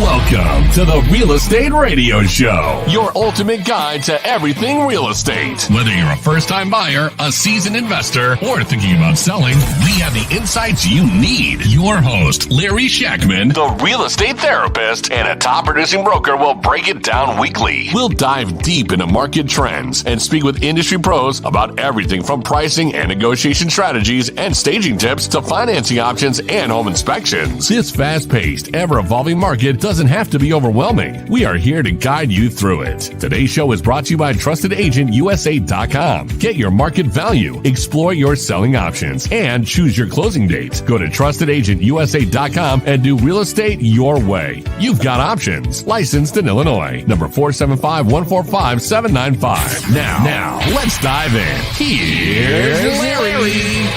Welcome to the Real Estate Radio Show, your ultimate guide to everything real estate. Whether you're a first-time buyer, a seasoned investor, or thinking about selling, we have the insights you need. Your host, Larry Shakman, the real estate therapist and a top-producing broker, will break it down weekly. We'll dive deep into market trends and speak with industry pros about everything from pricing and negotiation strategies and staging tips to financing options and home inspections. This fast-paced, ever-evolving market doesn't have to be overwhelming. We are here to guide you through it. Today's show is brought to you by TrustedAgentUSA.com. Get your market value, explore your selling options, and choose your closing date. Go to TrustedAgentUSA.com and do real estate your way. You've got options. Licensed in Illinois. Number 475-145-795. Now, let's dive in. Here's Larry.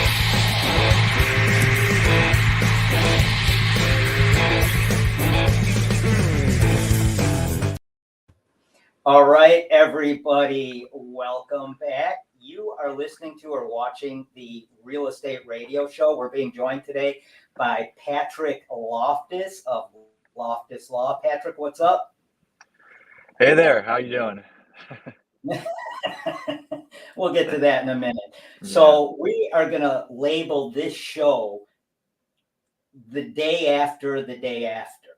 All right, everybody, welcome back. You are listening to or watching the Real Estate Radio Show. We're being joined today by Patrick Loftus of Loftus Law. Patrick, what's up? Hey there, how you doing? We'll get to that in a minute. So we are going to label this show the day after the day after,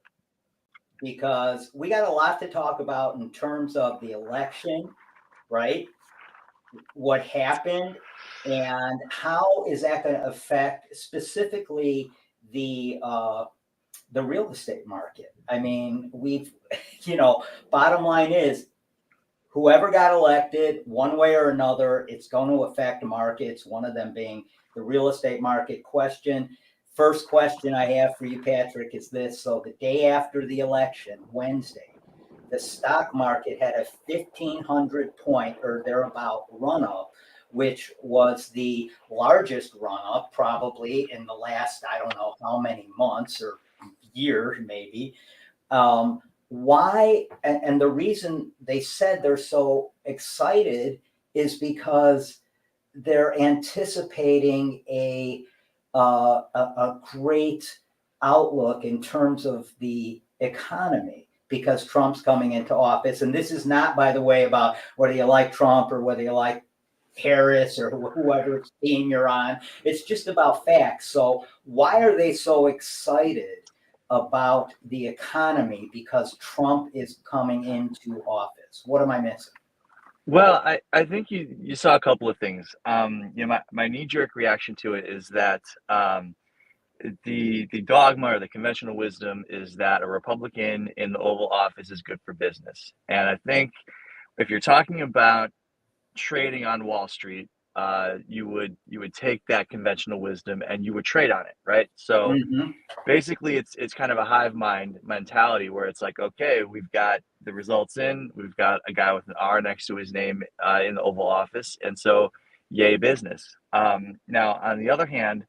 because we got a lot to talk about in terms of the election, right? What happened and how is that going to affect specifically the real estate market? I mean, bottom line is whoever got elected one way or another, it's going to affect markets, one of them being the real estate market. First question I have for you, Patrick, is this. So the day after the election, Wednesday, the stock market had a 1,500 point or thereabout run up, which was the largest run up probably in the last, I don't know how many months or years maybe. Why? And the reason they said they're so excited is because they're anticipating a great outlook in terms of the economy because Trump's coming into office. And this is not, by the way, about whether you like Trump or whether you like Harris or whoever team you're on. It's just about facts. So why are they so excited about the economy? Because Trump is coming into office. What am I missing? Well, I think you saw a couple of things. My knee-jerk reaction to it is that the dogma or the conventional wisdom is that a Republican in the Oval Office is good for business. And I think if you're talking about trading on Wall Street, you would take that conventional wisdom and you would trade on it, right? So basically it's kind of a hive mind mentality where it's like, okay, we've got the results in, we've got a guy with an R next to his name in the Oval Office, and so yay business. Now on the other hand,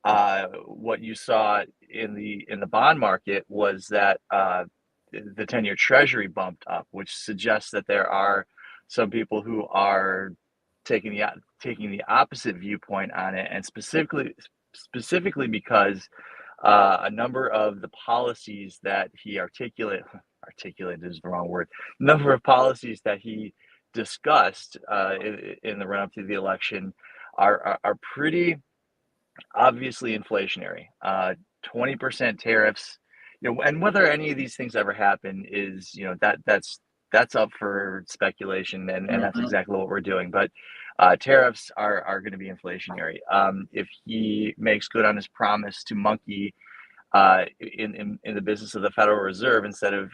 what you saw in the bond market was that the 10-year Treasury bumped up, which suggests that there are some people who are taking the opposite viewpoint on it, and specifically because a number of the policies that he articulated is the wrong word. Number of policies that he discussed in the run up to the election are pretty obviously inflationary. 20% tariffs, and whether any of these things ever happen is, that's up for speculation, and that's exactly what we're doing. But tariffs are going to be inflationary. If he makes good on his promise to monkey in the business of the Federal Reserve instead of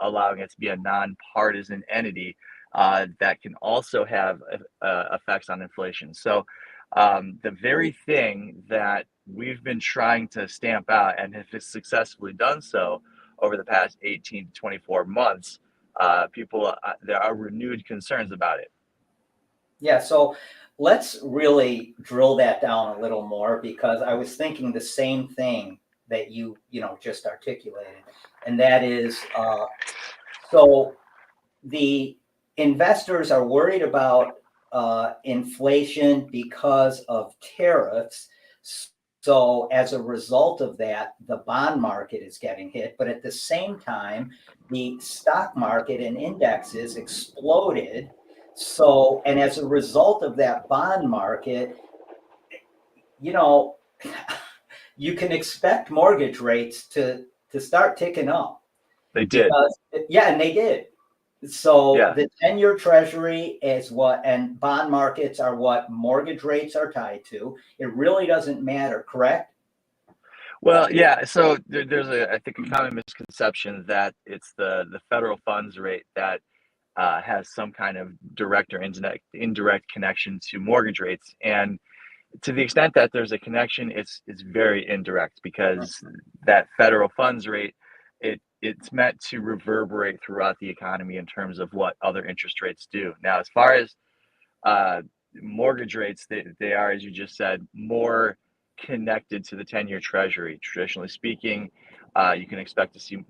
allowing it to be a nonpartisan entity, that can also have effects on inflation. So the very thing that we've been trying to stamp out, and have successfully done so over the past 18 to 24 months, there are renewed concerns about it. Yeah, so let's really drill that down a little more, because I was thinking the same thing that you just articulated, and that is, so the investors are worried about inflation because of tariffs. So as a result of that, the bond market is getting hit. But at the same time, the stock market and indexes exploded. So, and as a result of that bond market, you know, you can expect mortgage rates to start ticking up. They did. Because, yeah, and they did. So Yeah. the 10-year treasury is what, and bond markets are what mortgage rates are tied to. It really doesn't matter, correct? Well, yeah. So there's I think a common misconception that it's the federal funds rate that has some kind of direct or indirect connection to mortgage rates. And to the extent that there's a connection, it's very indirect, because that federal funds rate, it's meant to reverberate throughout the economy in terms of what other interest rates do. Now, as far as mortgage rates, they are, as you just said, more connected to the 10-year treasury. Traditionally speaking, you can expect to see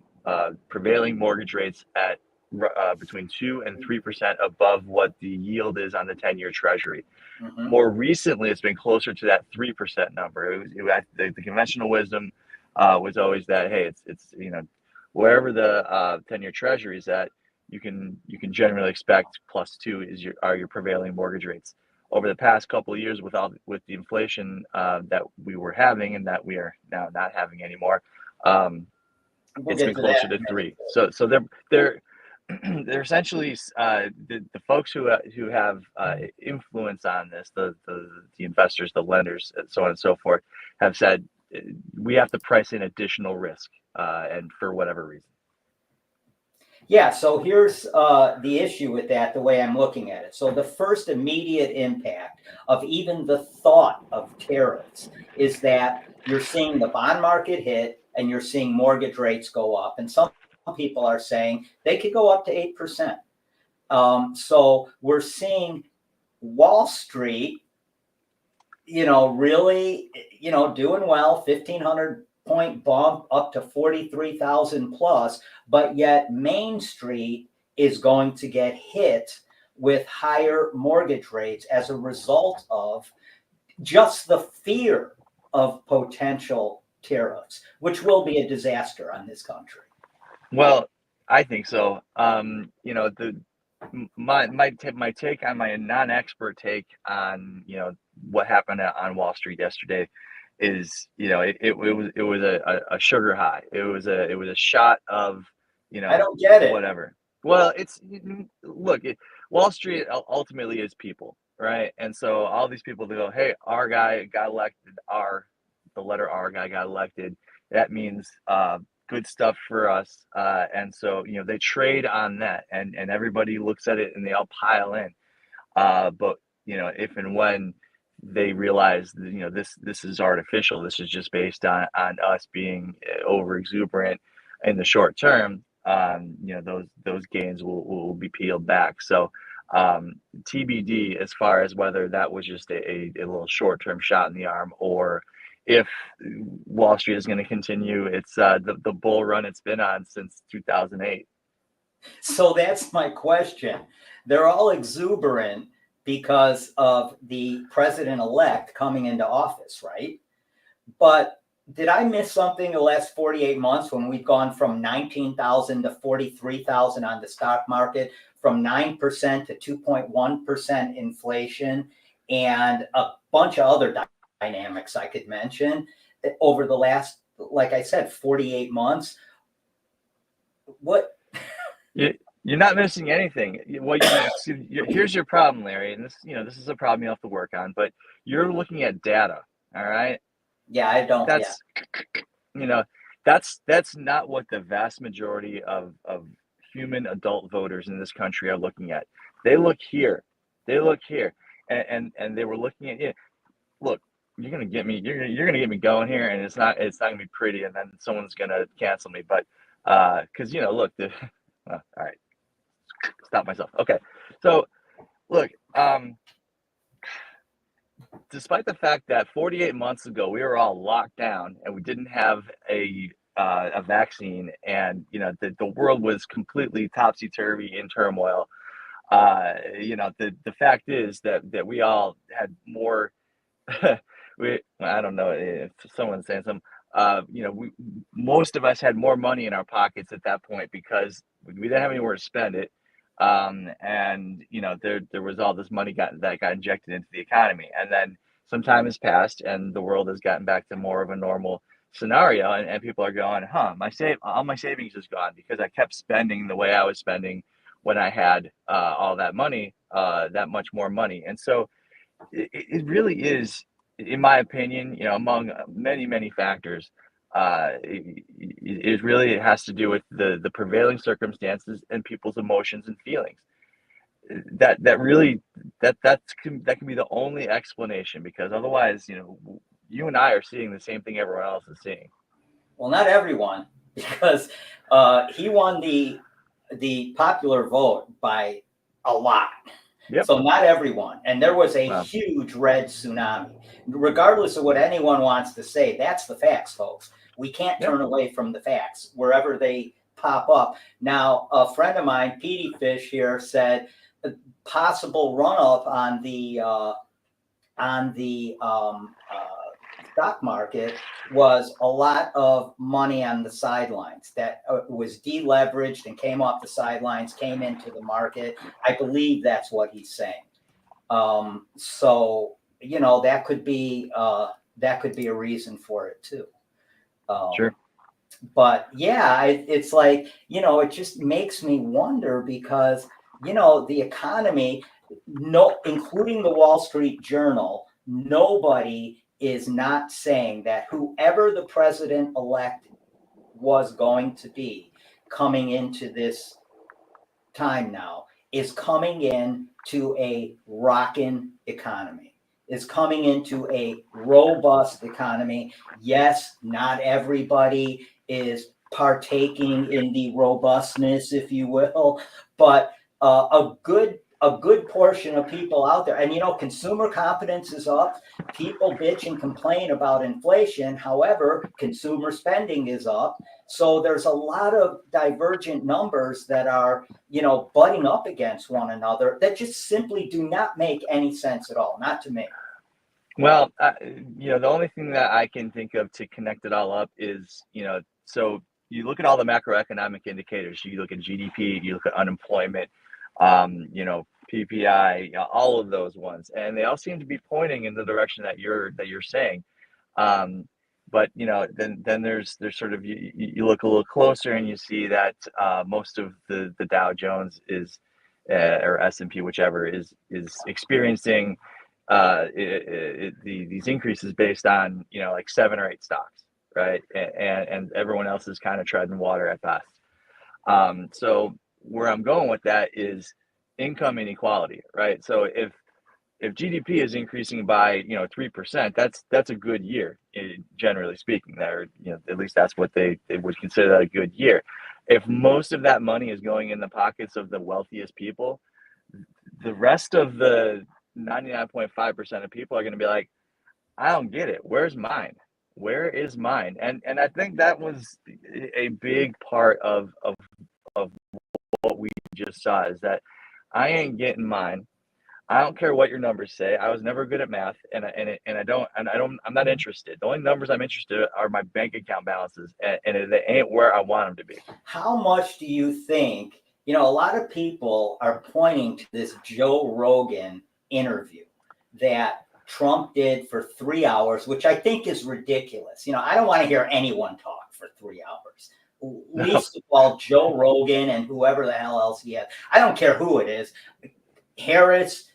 prevailing mortgage rates at between 2 and 3% above what the yield is on the 10-year treasury. Mm-hmm. More recently, it's been closer to that 3% number. The conventional wisdom was always that, hey, it's wherever the 10-year treasury is at, you can generally expect +2 are your prevailing mortgage rates. Over the past couple of years, with the inflation that we were having and that we are now not having anymore, it's been closer to 3. So they're essentially the folks who have influence on this, the investors, the lenders, and so on and so forth, have said we have to price in additional risk, and for whatever reason. Yeah, so here's the issue with that, the way I'm looking at it. So the first immediate impact of even the thought of tariffs is that you're seeing the bond market hit and you're seeing mortgage rates go up. And some people are saying they could go up to 8%. So we're seeing Wall Street, really, doing well, 1,500 point bump up to 43,000 plus, but yet Main Street is going to get hit with higher mortgage rates as a result of just the fear of potential tariffs, which will be a disaster on this country. Well, I think so. My take on my non-expert take on what happened on Wall Street yesterday is it was a sugar high. It was a shot of I don't get it. Whatever. Well, Wall Street ultimately is people, right? And so all these people, they go, hey, our guy got elected, the letter R guy got elected. That means good stuff for us, and so they trade on that, and everybody looks at it and they all pile in. But if and when they realize that, this is artificial, this is just based on us being over exuberant in the short term, those gains will be peeled back. So TBD as far as whether that was just a little short-term shot in the arm, or if Wall Street is going to continue its the bull run it's been on since 2008. So that's my question. They're all exuberant because of the president-elect coming into office, right? But did I miss something the last 48 months when we've gone from 19,000 to 43,000 on the stock market, from 9% to 2.1% inflation, and a bunch of other dynamics I could mention over the last, like I said, 48 months? What? You're not missing anything. Here's your problem, Larry, and this is a problem you have to work on. But you're looking at data, all right? Yeah, I don't. That's not what the vast majority of human adult voters in this country are looking at. They look here, and they were looking at it. Look, you're gonna get me going here, and it's not gonna be pretty, and then someone's gonna cancel me. But because look, all right, stop myself. Okay, so look, despite the fact that 48 months ago we were all locked down and we didn't have a vaccine, and the world was completely topsy-turvy in turmoil, the fact is that we all had more I don't know if someone's saying some, most of us had more money in our pockets at that point because we didn't have anywhere to spend it. And there was all this money that got injected into the economy. And then some time has passed and the world has gotten back to more of a normal scenario. And people are going, all my savings is gone because I kept spending the way I was spending when I had all that money, that much more money. And so it really is, in my opinion, among many, many factors, it really has to do with the prevailing circumstances and people's emotions and feelings. That really that can be the only explanation, because otherwise, you and I are seeing the same thing everyone else is seeing. Well, not everyone, because he won the popular vote by a lot. Yep. So not everyone. And there was a Wow. huge red tsunami. Regardless of what anyone wants to say, that's the facts, folks. We can't turn away from the facts wherever they pop up. Now, a friend of mine, Petey Fish here, said a possible run-up on the stock market was a lot of money on the sidelines that was deleveraged and came off the sidelines, came into the market. I believe that's what he's saying. So that could be a reason for it too. Sure. But yeah, it's like, it just makes me wonder because, the economy, including the Wall Street Journal, nobody is not saying that whoever the president-elect was going to be coming into this time now is coming in to a rockin' economy, is coming into a robust economy. Yes, not everybody is partaking in the robustness, if you will, but a good portion of people out there. And consumer confidence is up. People bitch and complain about inflation. However, consumer spending is up. So there's a lot of divergent numbers that are, butting up against one another that just simply do not make any sense at all. Not to me. Well, the only thing that I can think of to connect it all up is, so you look at all the macroeconomic indicators. You look at GDP, you look at unemployment, PPI, all of those ones, and they all seem to be pointing in the direction that you're saying. But then there's sort of you look a little closer and you see that most of the Dow Jones is or S&P, whichever, is experiencing these increases based on like 7 or 8 stocks, right? And everyone else is kind of treading water at best. So where I'm going with that is income inequality, right? So if GDP is increasing by 3%, that's a good year, generally speaking. There, at least that's what they would consider that a good year. If most of that money is going in the pockets of the wealthiest people, the rest of the 99.5% of people are going to be like, I don't get it. Where's mine? Where is mine? And I think that was a big part of what we just saw, is that I ain't getting mine. I don't care what your numbers say. I was never good at math, and I'm not interested. The only numbers I'm interested in are my bank account balances, and they ain't where I want them to be. How much do you think? A lot of people are pointing to this Joe Rogan interview that Trump did for 3 hours, which I think is ridiculous. I don't want to hear anyone talk for 3 hours. Least of all Joe Rogan and whoever the hell else he has. I don't care who it is. Harris,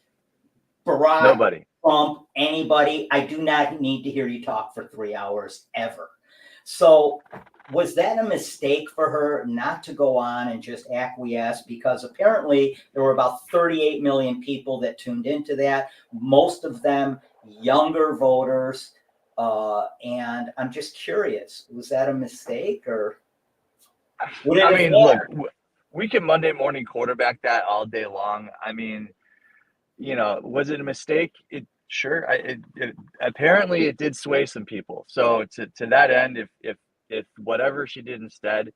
Barack, Nobody. Trump, anybody. I do not need to hear you talk for 3 hours ever. So was that a mistake for her not to go on and just acquiesce? Because apparently there were about 38 million people that tuned into that, most of them younger voters. And I'm just curious, was that a mistake, or would it have mattered? Look, we can Monday morning quarterback that all day long. I mean, was it a mistake? Sure. Apparently it did sway some people. So to that end, if whatever she did instead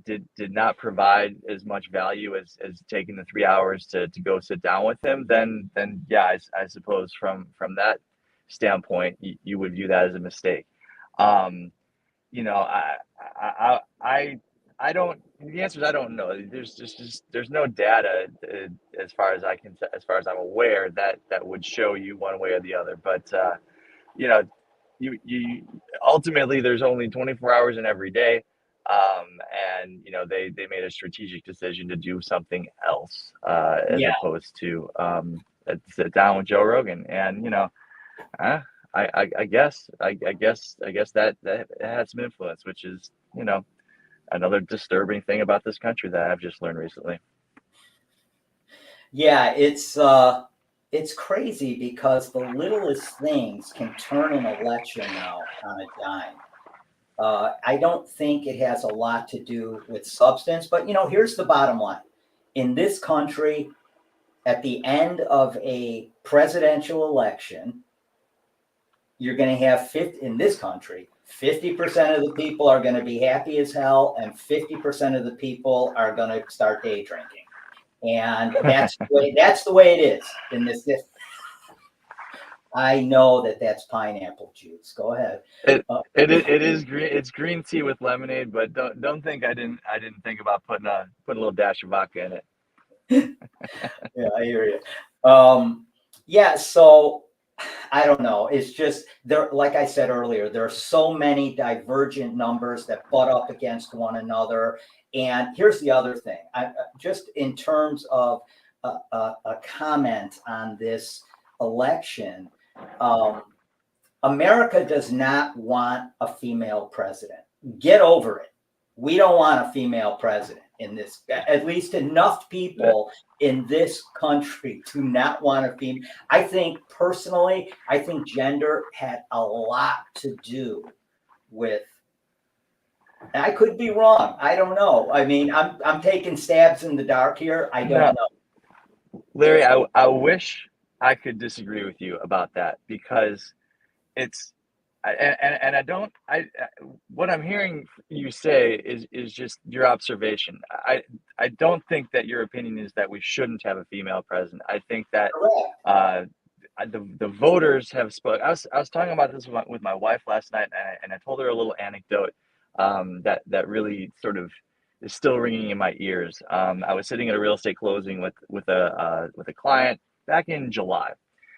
did not provide as much value as taking the 3 hours to go sit down with him, then yeah, I suppose from that standpoint, you would view that as a mistake. You know, I don't. The answer is I don't know. There's no data as far as as far as I'm aware that would show you one way or the other. But you know, you ultimately there's only 24 hours in every day, and you know they made a strategic decision to do something else as Yeah. opposed to sit down with Joe Rogan, and you know. I guess that had some influence, which is, you know, another disturbing thing about this country that I've just learned recently. Yeah, it's crazy because the littlest things can turn an election now on a dime. I don't think it has a lot to do with substance, but you know, here's the bottom line. In this country, at the end of a presidential election, you're going to have 50 in this country, 50% of the people are going to be happy as hell, and 50% of the people are going to start day drinking. And that's the way it is in this. I know that's pineapple juice. Go ahead. It is green. It's green tea with lemonade, but don't think I didn't think about putting a little dash of vodka in it. Yeah, I hear you. Yeah, so I don't know. It's just there, like I said earlier, there are so many divergent numbers that butt up against one another. And here's the other thing. Just in terms of a comment on this election, America does not want a female president. Get over it. We don't want a female president in this, at least enough people in this country do not want a female. I think personally, I think gender had a lot to do with, I could be wrong. I don't know. I mean, I'm taking stabs in the dark here. I don't know. Larry, I wish I could disagree with you about that, because it's I don't what I'm hearing you say is just your observation. I don't think that your opinion is that we shouldn't have a female president. I think that the voters have spoken. I was talking about this with my wife last night, and I told her a little anecdote that really sort of is still ringing in my ears. I was sitting at a real estate closing with a client back in July.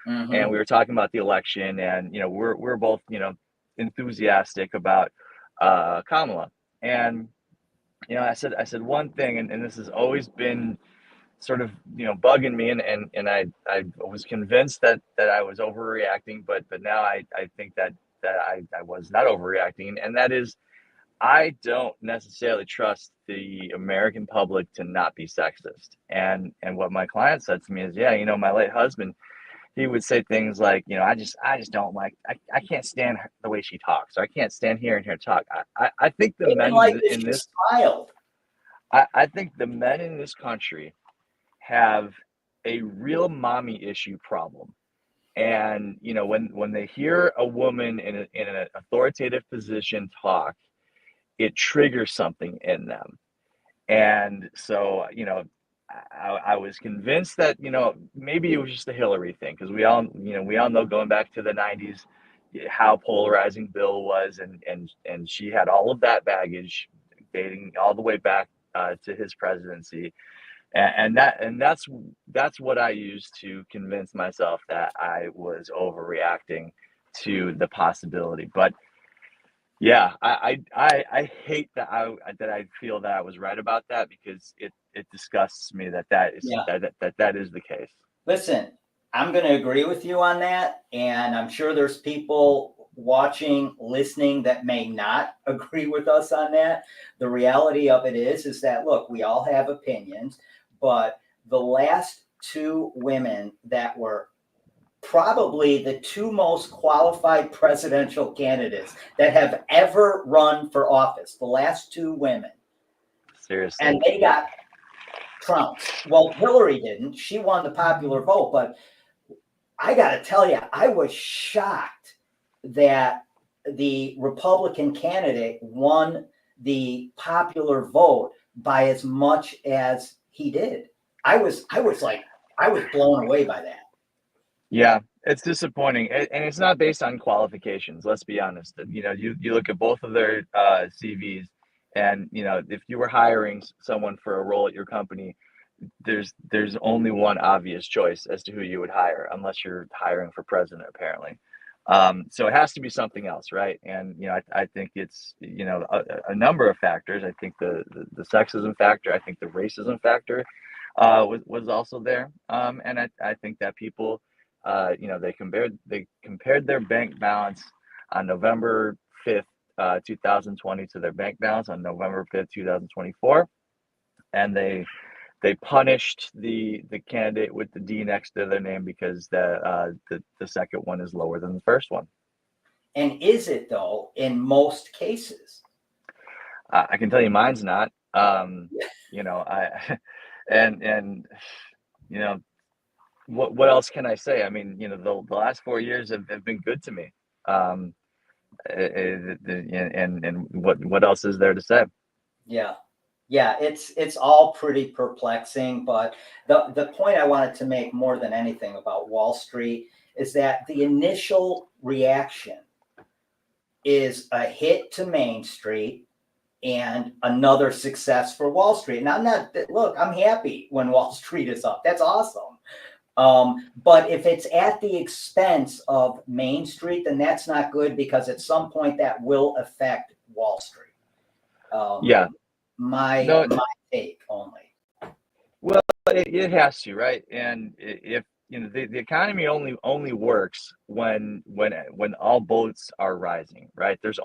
Mm-hmm. And we were talking about the election, and you know we're both, you know, enthusiastic about Kamala. And you know I said one thing, and this has always been sort of, you know, bugging me, and I was convinced that I was overreacting, but now I think that I was not overreacting, and that is, I don't necessarily trust the American public to not be sexist. And what my client said to me is, yeah, you know, my late husband, he would say things like, you know, I just don't like, I can't stand the way she talks, or I can't stand hearing her talk. I think the men in this child. I think the men in this country have a real mommy issue problem. And you know, when they hear a woman in an authoritative position talk, it triggers something in them. And so, you know, I was convinced that, you know, maybe it was just a Hillary thing, because we all know going back to the 90s how polarizing Bill was, and she had all of that baggage dating all the way back to his presidency, and that's what I used to convince myself that I was overreacting to the possibility. But yeah, I hate that I feel that I was right about that, because it disgusts me that is the case. Listen, I'm going to agree with you on that, and I'm sure there's people watching, listening that may not agree with us on that. The reality of it is that, look, we all have opinions, but the last two women that were probably the two most qualified presidential candidates that have ever run for office, the last two women. Seriously. And they got trounced. Well, Hillary didn't. She won the popular vote, but I got to tell you, I was shocked that the Republican candidate won the popular vote by as much as he did. I was blown away by that. Yeah, It's disappointing, and it's not based on qualifications. Let's be honest. You know, you look at both of their CVs, and you know, if you were hiring someone for a role at your company, there's only one obvious choice as to who you would hire, unless you're hiring for president, apparently. So it has to be something else, right? And you know, I think it's, you know, a number of factors. I think the sexism factor. I think the racism factor was also there. And I think that people, you know, they compared their bank balance on November 5th, 2020 to their bank balance on November 5th, 2024, and they punished the candidate with the D next to their name because the second one is lower than the first one. And is it though in most cases? I can tell you mine's not. You know, and you know, what else can I say? I mean, you know, the last 4 years have been good to me. And what else is there to say? Yeah. Yeah, it's all pretty perplexing, but the point I wanted to make more than anything about Wall Street is that the initial reaction is a hit to Main Street and another success for Wall Street. And I'm happy when Wall Street is up. That's awesome. But if it's at the expense of Main Street, then that's not good, because at some point that will affect Wall Street. Yeah. My take only. Well, it has to, right? And if you know, the economy only works when all boats are rising, right? There is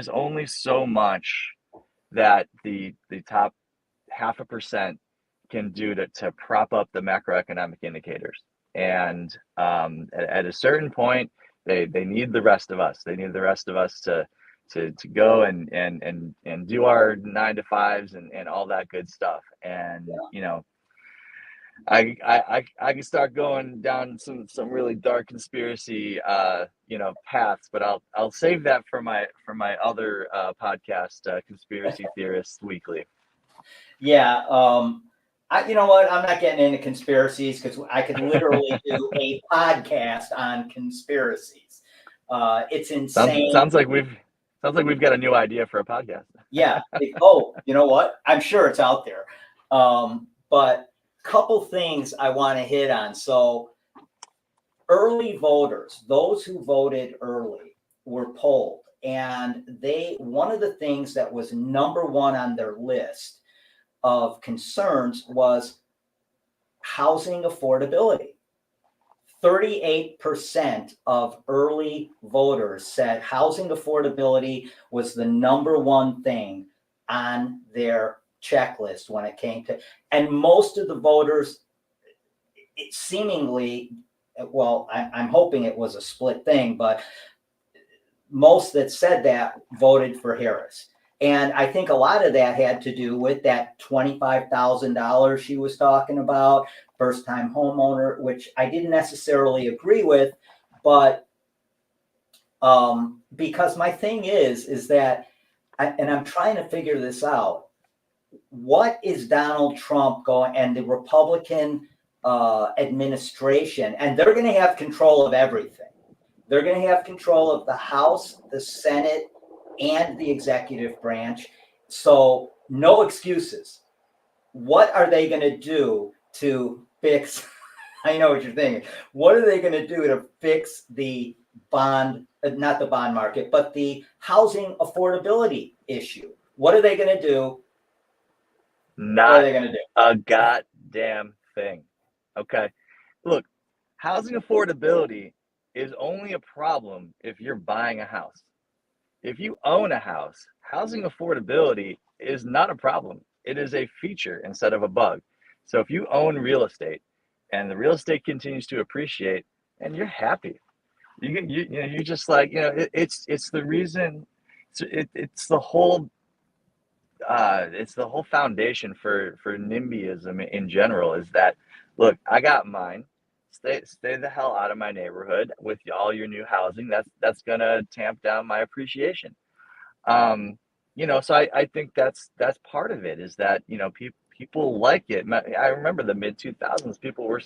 only so much that the top 0.5% can do to prop up the macroeconomic indicators. And at a certain point, they need the rest of us. They need the rest of us to go and do our 9 to 5s and all that good stuff. And you know, I can start going down some really dark conspiracy you know, paths, but I'll save that for my other podcast, Conspiracy Theorists Weekly. Yeah. You know what? I'm not getting into conspiracies, because I could literally do a podcast on conspiracies. It's insane. Sounds like we've got a new idea for a podcast. Yeah. Oh, you know what? I'm sure it's out there. But couple things I want to hit on. So early voters, those who voted early, were polled, and one of the things that was number one on their list of concerns was housing affordability. 38% of early voters said housing affordability was the number one thing on their checklist when it came to, and most of the voters, it seemingly, well, I'm hoping it was a split thing, but most that said that voted for Harris. And I think a lot of that had to do with that $25,000 she was talking about, first time homeowner, which I didn't necessarily agree with, but because my thing is that, and I'm trying to figure this out, what is Donald Trump going, and the Republican administration, and they're going to have control of everything. They're going to have control of the House, the Senate, and the executive branch. So no excuses. What are they going to do to fix? I know what you're thinking. What are they going to do to fix the bond, not the bond market, but the housing affordability issue? What are they going to do? Not what are they going to do? A goddamn thing. Okay. Look, housing affordability is only a problem if you're buying a house. If you own a house, housing affordability is not a problem. It is a feature instead of a bug. So if you own real estate and the real estate continues to appreciate, and you're happy, you're just like, you know, it's the reason. It's the whole foundation for NIMBYism in general, is that, look, I got mine. Stay the hell out of my neighborhood with all your new housing. That's gonna tamp down my appreciation. You know, so I think that's part of it, is that, you know, people like it. I remember the mid 2000s. People were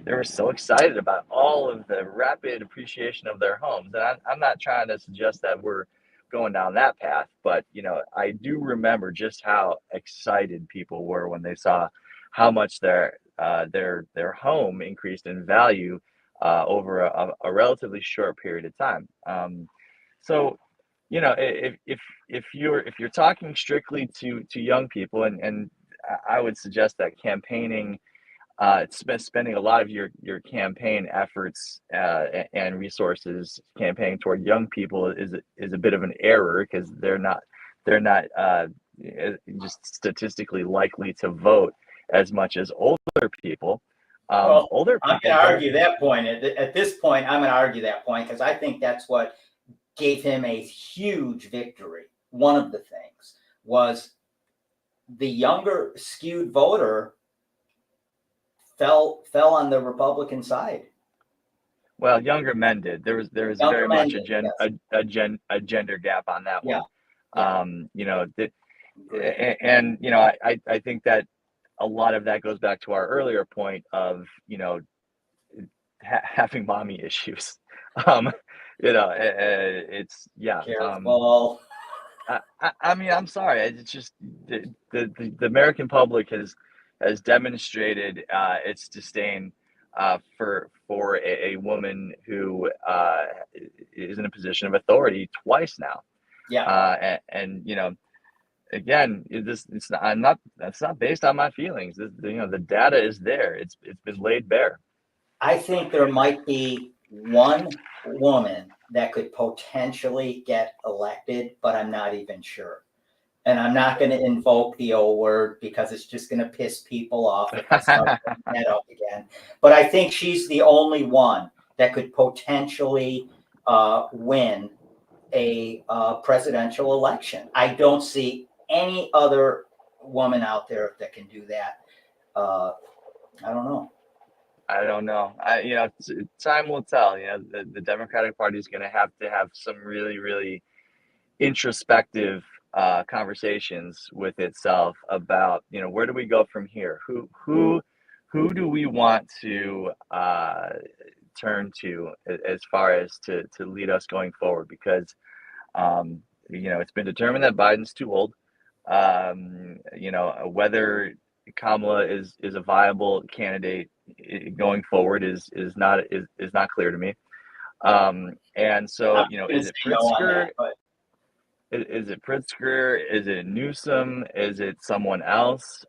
they were so excited about all of the rapid appreciation of their homes. And I'm not trying to suggest that we're going down that path, but I do remember just how excited people were when they saw how much their home increased in value over a relatively short period of time. So if you're talking strictly to young people, and I would suggest that campaigning, spending a lot of your campaign efforts and resources campaigning toward young people is a bit of an error, because they're not just statistically likely to vote as much as older people. Well, Older I'm people going to don't. argue that point. At this point, I'm going to argue that point because I think that's what gave him a huge victory. One of the things was the younger skewed voter fell on the Republican side. Well, younger men did. There was Younger very men much did, yes. a gender gap on that Yeah. one. Yeah. Great. And I think that a lot of that goes back to our earlier point of having mommy issues. It's yeah. Careful. I mean, I'm sorry. It's just the American public has demonstrated its disdain for a woman who is in a position of authority twice now. Yeah. And again, that's not based on my feelings. The data is there. It's been laid bare. I think there might be one woman that could potentially get elected, but I'm not even sure. And I'm not going to invoke the O word because it's just going to piss people off if I start bringing that up again. But I think she's the only one that could potentially win a presidential election. I don't see any other woman out there that can do that. I don't know. I don't know. Time will tell. The Democratic Party is going to have some really, really introspective conversations with itself about where do we go from here? Who do we want to turn to as far as to lead us going forward? Because it's been determined that Biden's too old. Whether Kamala is a viable candidate going forward is not clear to me. And so is it Pritzker? Is it Pritzker? Is it Newsom? Is it someone else?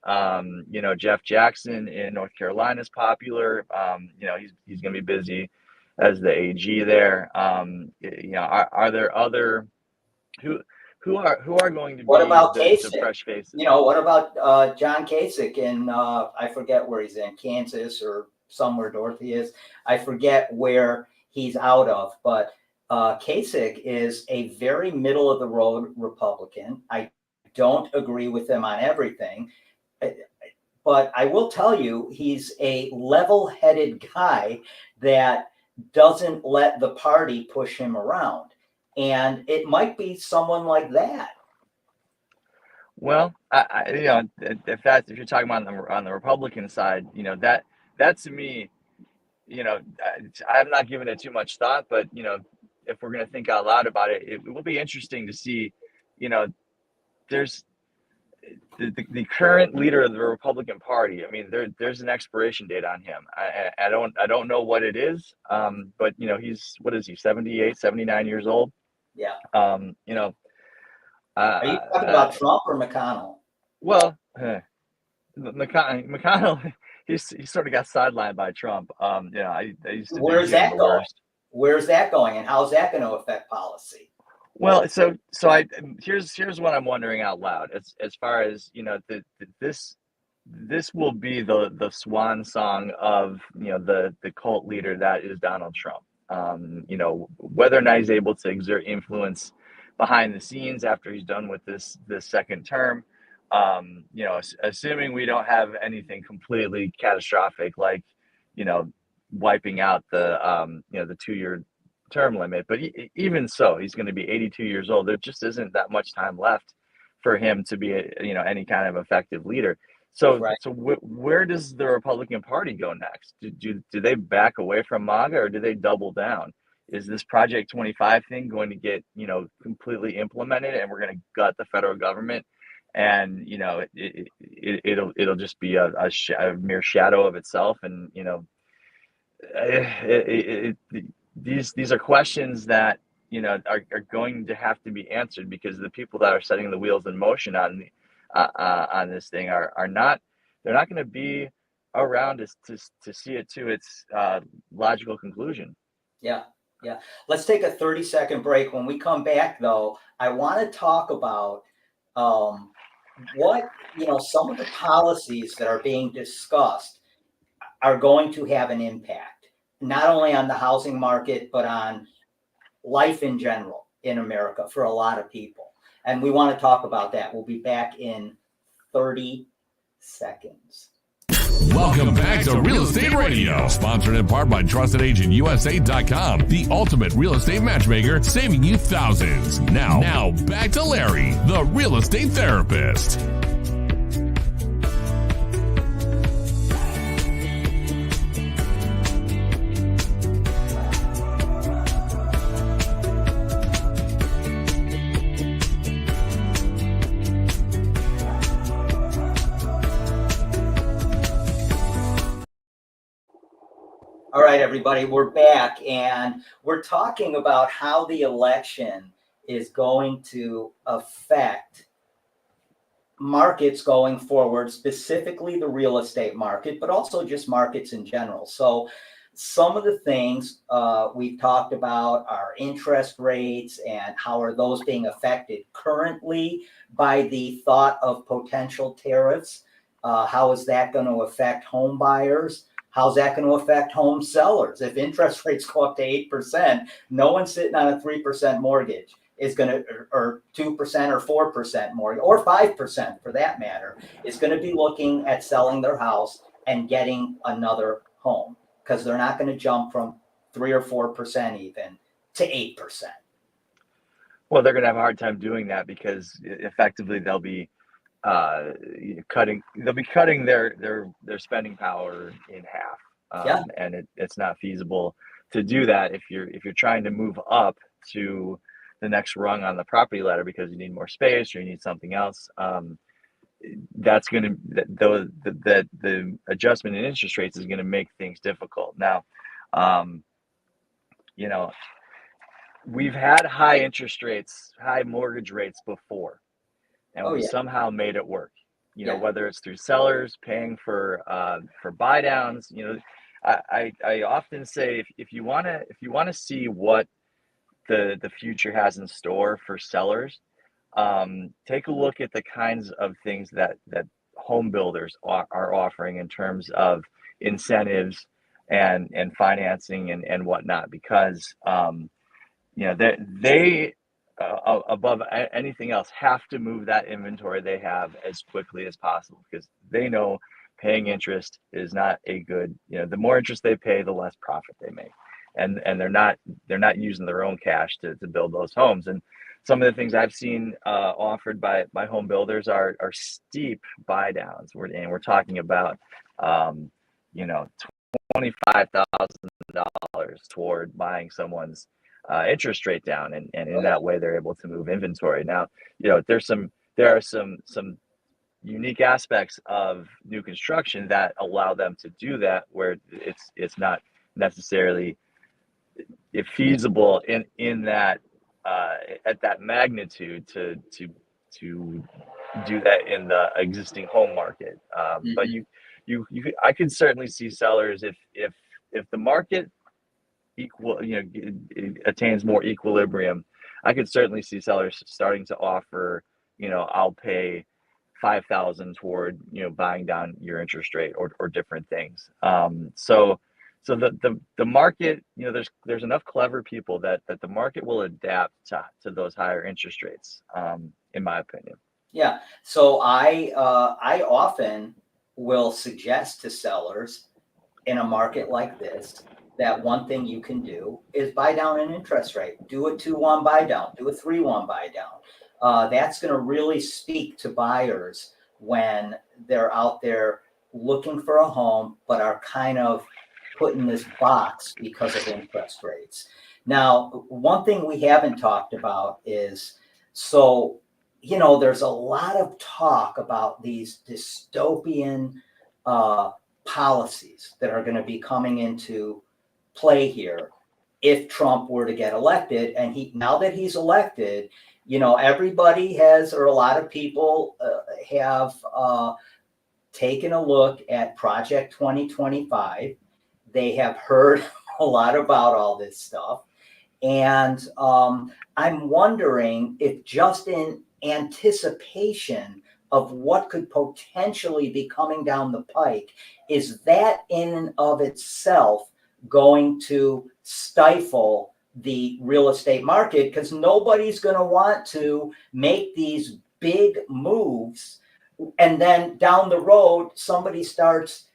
Jeff Jackson in North Carolina is popular. He's going to be busy as the AG there. Are there other who are going to be the fresh faces? What about John Kasich in I forget where he's in, Kansas or somewhere Dorothy is. I forget where he's out of, but Kasich is a very middle of the road Republican. I don't agree with him on everything, but I will tell you he's a level-headed guy that doesn't let the party push him around. And it might be someone like that. Well, if you're talking about on the Republican side, that to me, I'm not giving it too much thought, but if we're going to think out loud about it, it will be interesting to see, there's the current leader of the Republican Party. I mean, there's an expiration date on him. I don't know what it is, but he's, what is he, 78, 79 years old? Yeah. Are you talking about Trump or McConnell? Well, McConnell, he sort of got sidelined by Trump. I used to Where's that going? Where's that going, and how's that going to affect policy? Well, so here's what I'm wondering out loud. As far as this will be the swan song of the cult leader that is Donald Trump. Whether or not he's able to exert influence behind the scenes after he's done with this second term, assuming we don't have anything completely catastrophic like wiping out the 2-year term limit, but even so, he's going to be 82 years old. There just isn't that much time left for him to be any kind of effective leader. So, Right. where does the Republican Party go next? Do they back away from MAGA, or do they double down? Is this Project 25 thing going to get, completely implemented, and we're going to gut the federal government, and it'll just be a mere shadow of itself, and these are questions that are going to have to be answered, because the people that are setting the wheels in motion on this thing are not, they're not going to be around to see it to its logical conclusion. Yeah. Let's take a 30-second break. When we come back, though, I want to talk about what some of the policies that are being discussed are going to have an impact, not only on the housing market, but on life in general in America for a lot of people. And we want to talk about that. We'll be back in 30 seconds. Welcome back to Real Estate Radio, sponsored in part by TrustedAgentUSA.com, the ultimate real estate matchmaker, saving you thousands. Now back to Larry, the real estate therapist. All right, everybody, we're back, and we're talking about how the election is going to affect markets going forward, specifically the real estate market, but also just markets in general. So some of the things we've talked about are interest rates and how are those being affected currently by the thought of potential tariffs. How is that going to affect home buyers? How's that going to affect home sellers? If interest rates go up to 8%, no one sitting on a 3% mortgage is going to, or 2% or 4% mortgage, or 5% for that matter, is going to be looking at selling their house and getting another home, because they're not going to jump from 3 or 4% even to 8%. Well, they're going to have a hard time doing that, because effectively they'll be cutting their spending power in half, and it's not feasible to do that if you're trying to move up to the next rung on the property ladder because you need more space or you need something else. That's going to the adjustment in interest rates is going to make things difficult. Now, we've had high interest rates, high mortgage rates before, and we somehow made it work. Whether it's through sellers paying for buy downs. I often say if you want to see what the future has in store for sellers, take a look at the kinds of things that home builders are offering in terms of incentives and financing and whatnot, because they above anything else have to move that inventory they have as quickly as possible, because they know paying interest is not a good, the more interest they pay, the less profit they make, and they're not using their own cash to build those homes. And some of the things I've seen offered by home builders are steep buy downs. We're talking about $25,000 toward buying someone's interest rate down, and in that way they're able to move inventory. Now, there are some unique aspects of new construction that allow them to do that, where it's not necessarily feasible in that at that magnitude to do that in the existing home market. But I could certainly see sellers, if the market attains more equilibrium, I could certainly see sellers starting to offer, I'll pay $5,000 toward buying down your interest rate or different things. So the market, there's enough clever people that the market will adapt to those higher interest rates, in my opinion. Yeah. So I often will suggest to sellers in a market like this that one thing you can do is buy down an interest rate. Do a 2-1 buy down. Do a 3-1 buy down. That's going to really speak to buyers when they're out there looking for a home, but are kind of put in this box because of interest rates. Now, one thing we haven't talked about is, so, there's a lot of talk about these dystopian policies that are going to be coming into play here if Trump were to get elected. And now that he's elected, everybody has, or a lot of people have taken a look at Project 2025. They have heard a lot about all this stuff. And I'm wondering if, just in anticipation of what could potentially be coming down the pike, is that in and of itself going to stifle the real estate market? Because nobody's going to want to make these big moves, and then down the road somebody starts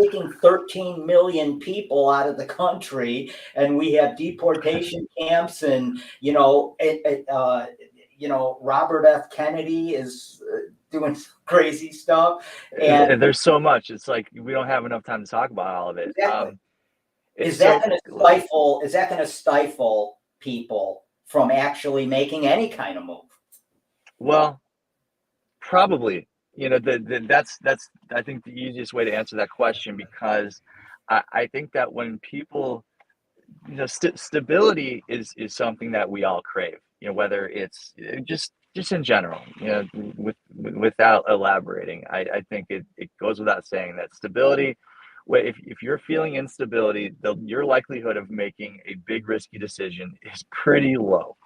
kicking 13 million people out of the country, and we have deportation camps, and Robert F. Kennedy is doing crazy stuff, and there's so much. It's like we don't have enough time to talk about all of it. exactly. Is that going to stifle people from actually making any kind of move? Well, probably. That's I think the easiest way to answer that question, because I think that when people, stability is something that we all crave. Whether it's just in general, without elaborating, I think it goes without saying that stability. If you're feeling instability, your likelihood of making a big risky decision is pretty low.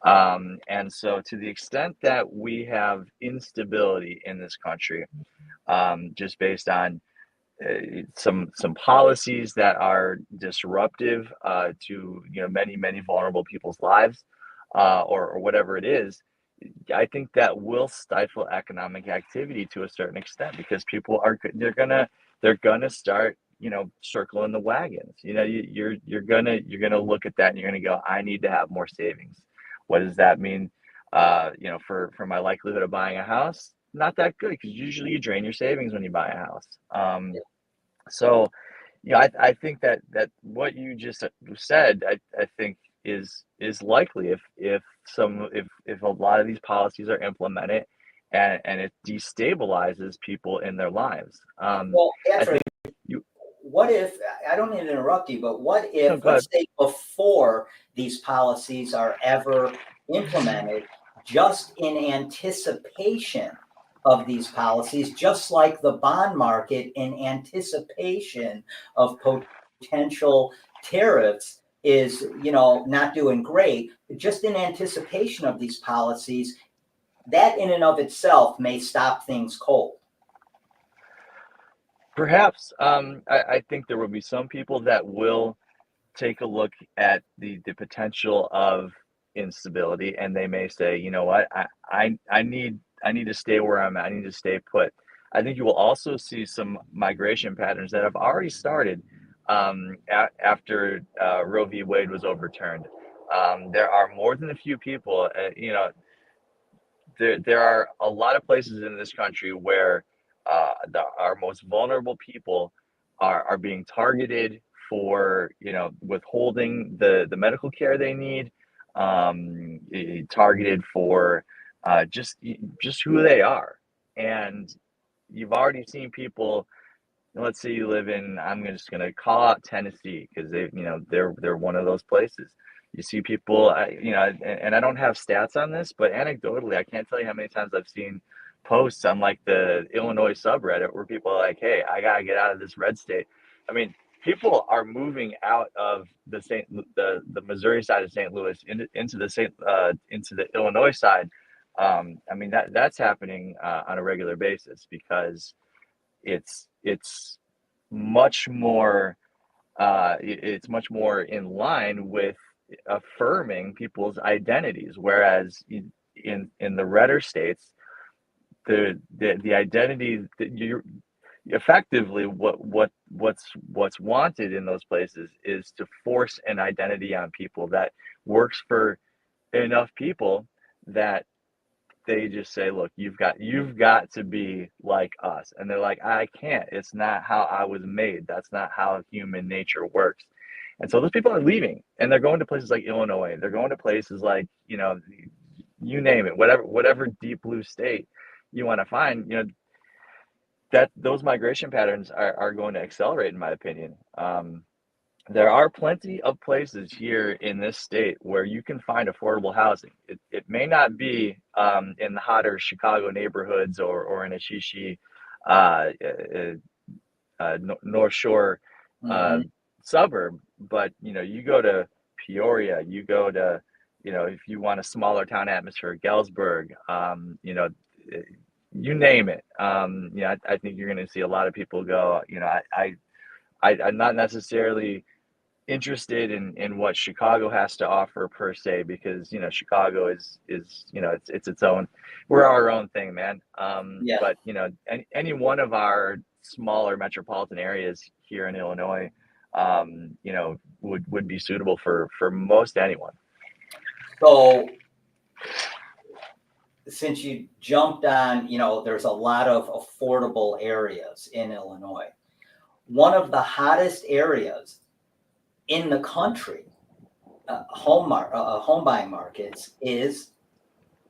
And so, to the extent that we have instability in this country, just based on some policies that are disruptive to many vulnerable people's lives, or whatever it is, I think that will stifle economic activity to a certain extent, because people they're gonna start circling the wagons. You're gonna look at that and you're gonna go, I need to have more savings. What does that mean? For my likelihood of buying a house, not that good, because usually you drain your savings when you buy a house. So, I think that what you just said, I think is likely if a lot of these policies are implemented, and it destabilizes people in their lives. Well, Patrick, what if, I don't mean to interrupt you, but what if, let's say, before these policies are ever implemented, just in anticipation of these policies, just like the bond market in anticipation of potential tariffs is, not doing great, just in anticipation of these policies, that in and of itself may stop things cold? Perhaps. I think there will be some people that will take a look at the potential of instability, and they may say, you know what, I need to stay where I'm at. I need to stay put. I think you will also see some migration patterns that have already started after Roe v. Wade was overturned. There are more than a few people, there are a lot of places in this country where our most vulnerable people are being targeted for withholding the medical care they need, targeted for just who they are. And you've already seen people. Let's say you live in, I'm just going to call out Tennessee, because they're one of those places. You see people, and I don't have stats on this, but anecdotally, I can't tell you how many times I've seen posts on like the Illinois subreddit where people are like, "Hey, I gotta get out of this red state." I mean, people are moving out of the Missouri side of St. Louis into the Illinois side. I mean, that's happening on a regular basis, because it's much more in line with affirming people's identities, whereas in the redder states, the identity that you're effectively what's wanted in those places is to force an identity on people that works for enough people that they just say, look, you've got to be like us. And they're like, I can't. It's not how I was made. That's not how human nature works. And so those people are leaving, and they're going to places like Illinois. They're going to places like, you know, you name it, whatever deep blue state you want to find, you know, that those migration patterns are going to accelerate, in my opinion. There are plenty of places here in this state where you can find affordable housing. It may not be in the hotter Chicago neighborhoods or in a shishi North Shore suburb, but you know, you go to Peoria, you go to, you know, if you want a smaller town atmosphere, Galesburg, you know, you name it. You know, I think you're going to see a lot of people go. You know, I'm not necessarily interested in what Chicago has to offer per se, because, you know, Chicago is you know, it's its own, we're our own thing, man. But you know, any one of our smaller metropolitan areas here in Illinois, you know, would be suitable for most anyone. So since you jumped on, you know, there's a lot of affordable areas in Illinois. One of the hottest areas in the country, home buying markets, is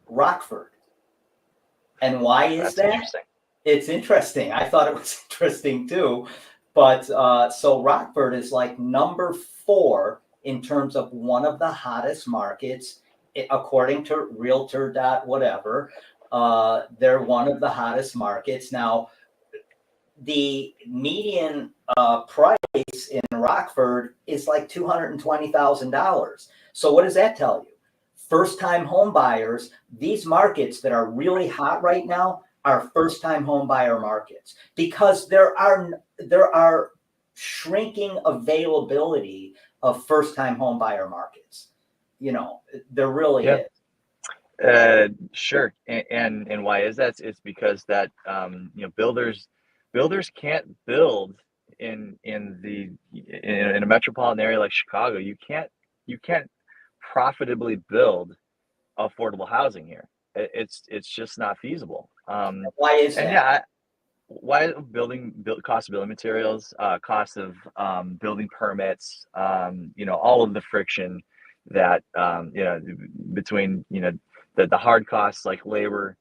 Rockford. And why is that? Interesting. It's interesting. I thought it was interesting too. But so Rockford is like number 4 in terms of one of the hottest markets, according to Realtor whatever. They're one of the hottest markets. Now, the median price in Rockford is like $220,000. So what does that tell you? First-time home buyers, these markets that are really hot right now are first-time home buyer markets, because there are shrinking availability of first-time home buyer markets. You know, there really is. Sure. And why is that? It's because that you know, builders can't build in a metropolitan area like Chicago. You can't profitably build affordable housing here. It's just not feasible. Why is that? And yeah, why cost of building materials, cost of building permits, you know, all of the friction that you know, between, you know, the hard costs like labor,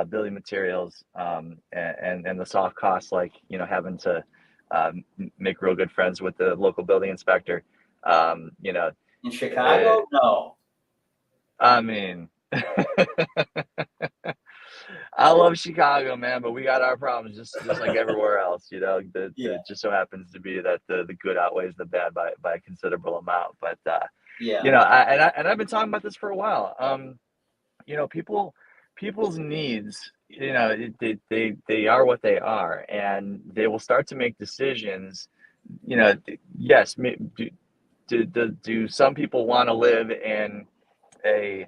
building materials, and the soft costs like, you know, having to make real good friends with the local building inspector. You know, in Chicago, no. I mean, I love Chicago, man, but we got our problems just like everywhere else. You know, it just so happens to be that the good outweighs the bad by a considerable amount. But you know, I've been talking about this for a while. You know, people's needs, you know, they are what they are, and they will start to make decisions. You know, yes, do some people want to live in a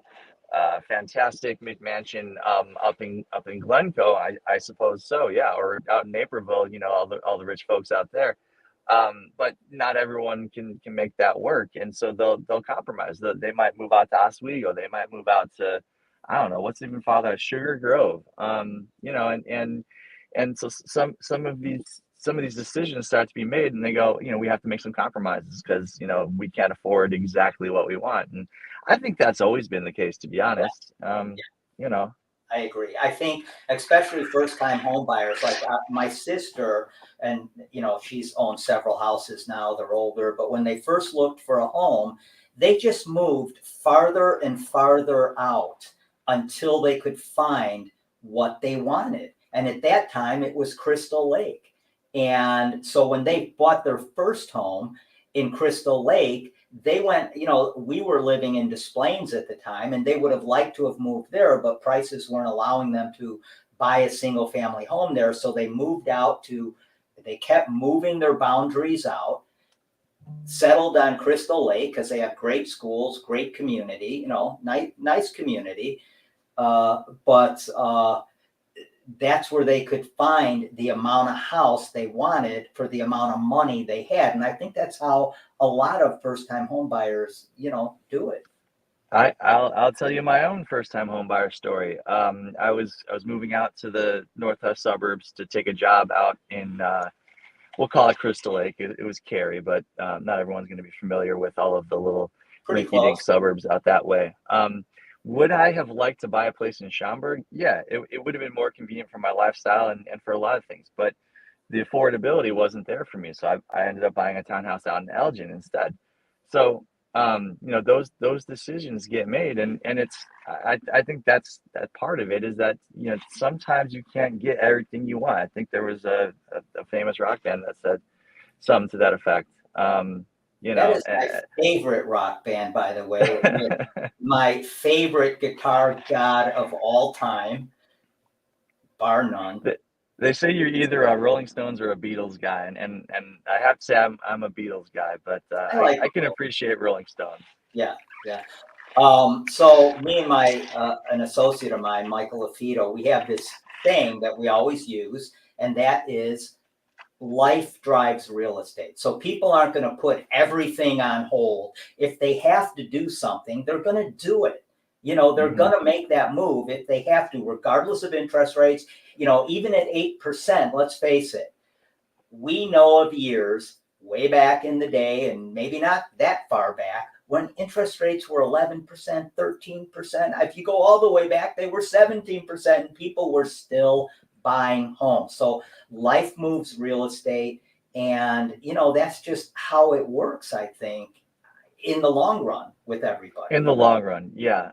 fantastic McMansion up in Glencoe? I suppose so, yeah, or out in Naperville, you know, all the rich folks out there. But not everyone can make that work, and so they'll compromise. They might move out to Oswego. They might move out to, I don't know, what's even farther, Sugar Grove. You know, and so some of these decisions start to be made, and they go, you know, we have to make some compromises because, you know, we can't afford exactly what we want. And I think that's always been the case, to be honest. You know, I agree. I think especially first-time home buyers, like my sister, and you know, she's owned several houses now. They're older, but when they first looked for a home, they just moved farther and farther out until they could find what they wanted. And at that time, it was Crystal Lake. And so when they bought their first home in Crystal Lake, they went, you know, we were living in Des Plaines at the time, and they would have liked to have moved there, but prices weren't allowing them to buy a single family home there. So they moved out they kept moving their boundaries out, settled on Crystal Lake because they have great schools, great community, you know, nice community. But that's where they could find the amount of house they wanted for the amount of money they had. And I think that's how a lot of first-time home buyers, you know, do it. I'll tell you my own first time home buyer story. I was moving out to the northwest suburbs to take a job out in we'll call it Crystal Lake. It was Cary, but not everyone's going to be familiar with all of the little Pretty rinky-dink close. suburbs out that way. Would I have liked to buy a place in Schaumburg? Yeah, it would have been more convenient for my lifestyle and for a lot of things, but the affordability wasn't there for me. So I ended up buying a townhouse out in Elgin instead. So those decisions get made, and it's I think that's that part of it is that sometimes you can't get everything you want. I think there was a famous rock band that said something to that effect. That is my favorite rock band, by the way. My favorite guitar god of all time, bar none. They say you're either a Rolling Stones or a Beatles guy, and I have to say I'm a Beatles guy, but I can appreciate Rolling Stones. Yeah, yeah. So me and an associate of mine, Michael Afito, we have this thing that we always use, and that is life drives real estate. So people aren't going to put everything on hold. If they have to do something, they're going to do it. They're going to make that move if they have to, regardless of interest rates. Even at 8%, let's face it, we know of years way back in the day, and maybe not that far back, when interest rates were 11%, 13%. If you go all the way back, they were 17%, and people were still buying homes. So life moves real estate, and that's just how it works, I think, in the long run with everybody. In the long run, yeah.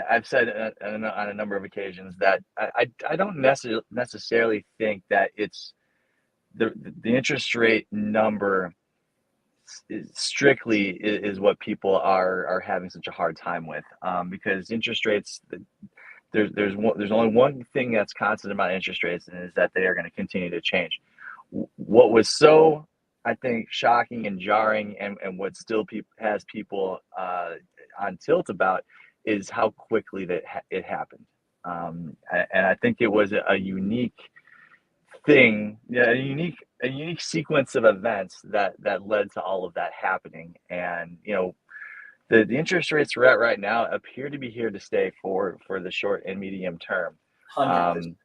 I've said on a number of occasions that I don't necessarily think that it's the interest rate number strictly is what people are having such a hard time with, because interest rates, there's only one thing that's constant about interest rates, and is that they are going to continue to change. What was so, I think, shocking and jarring, and what still has people on tilt about, is how quickly that it happened. And I think it was a unique thing, a unique sequence of events that led to all of that happening. And the interest rates we're at right now appear to be here to stay for the short and medium term. 100%.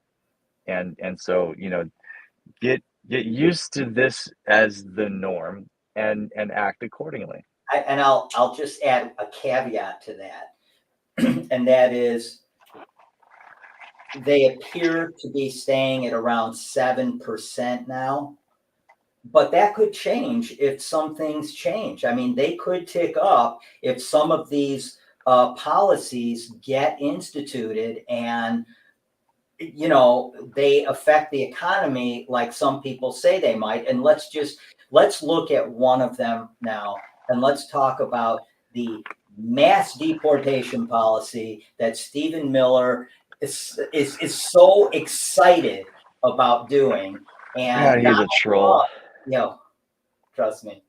And so get used to this as the norm and act accordingly. I'll just add a caveat to that, and that is they appear to be staying at around 7% now, but that could change if some things change. I mean, they could tick up if some of these policies get instituted and they affect the economy like some people say they might. And let's look at one of them now, and let's talk about the mass deportation policy that Stephen Miller is so excited about doing. And God, he's a troll. Trust me.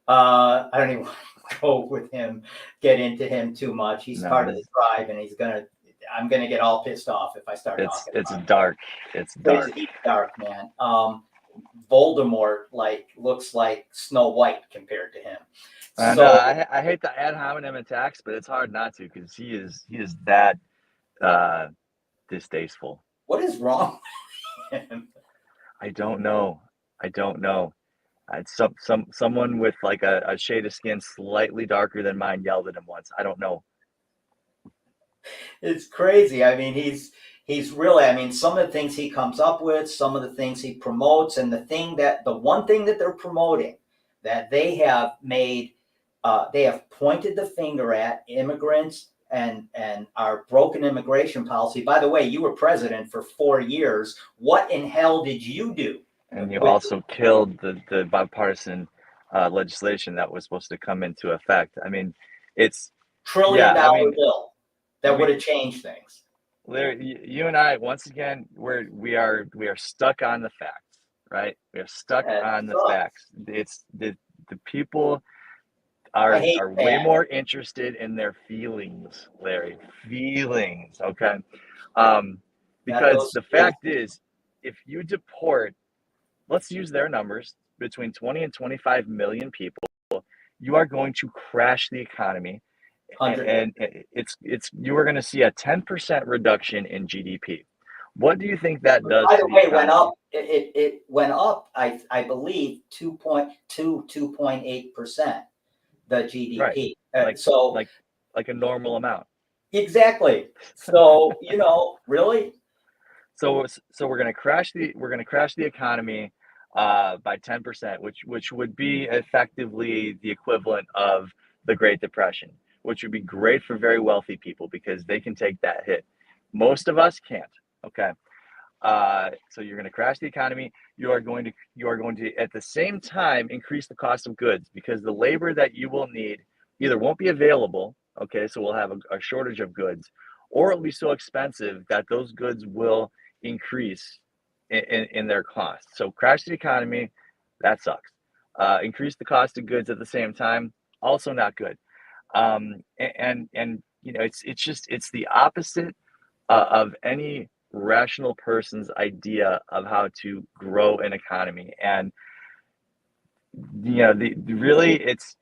I don't even want to go with him, get into him too much. He's part of the tribe, and I'm gonna get all pissed off if I start talking. It's dark. It's dark. It's dark, man. Voldemort looks like Snow White compared to him. I hate the ad hominem attacks, but it's hard not to, because he is that distasteful. What is wrong with him? I don't know. Someone with like a shade of skin slightly darker than mine yelled at him once. I don't know. It's crazy. I mean, he's really, some of the things he comes up with, some of the things he promotes, and the one thing that they're promoting that they have made, they have pointed the finger at immigrants and our broken immigration policy. By the way, you were president for 4 years. What in hell did you do? And you also killed the bipartisan legislation that was supposed to come into effect. I mean, it's $1 trillion bill that would have changed things. Larry, you and I, once again, we are stuck on the facts, right? We are stuck on the facts. It's the people are way more interested in their feelings, Larry. Feelings, okay? Because the fact is, if you deport, let's use their numbers, between 20 and 25 million people, you are going to crash the economy, and it's you are going to see a 10% reduction in GDP. What do you think that does? By the way, economy? went up. It went up. I believe 2.8%. The GDP. Right. So like a normal amount. Exactly. So really. So we're going to crash the economy by 10%, which would be effectively the equivalent of the Great Depression, which would be great for very wealthy people because they can take that hit. Most of us can't. Okay. So you're going to crash the economy. You are going to at the same time increase the cost of goods because the labor that you will need either won't be available. Okay, so we'll have a shortage of goods, or it'll be so expensive that those goods will increase in their cost. So crash the economy, that sucks. Increase the cost of goods at the same time, also not good. And it's the opposite of any rational person's idea of how to grow an economy. And it's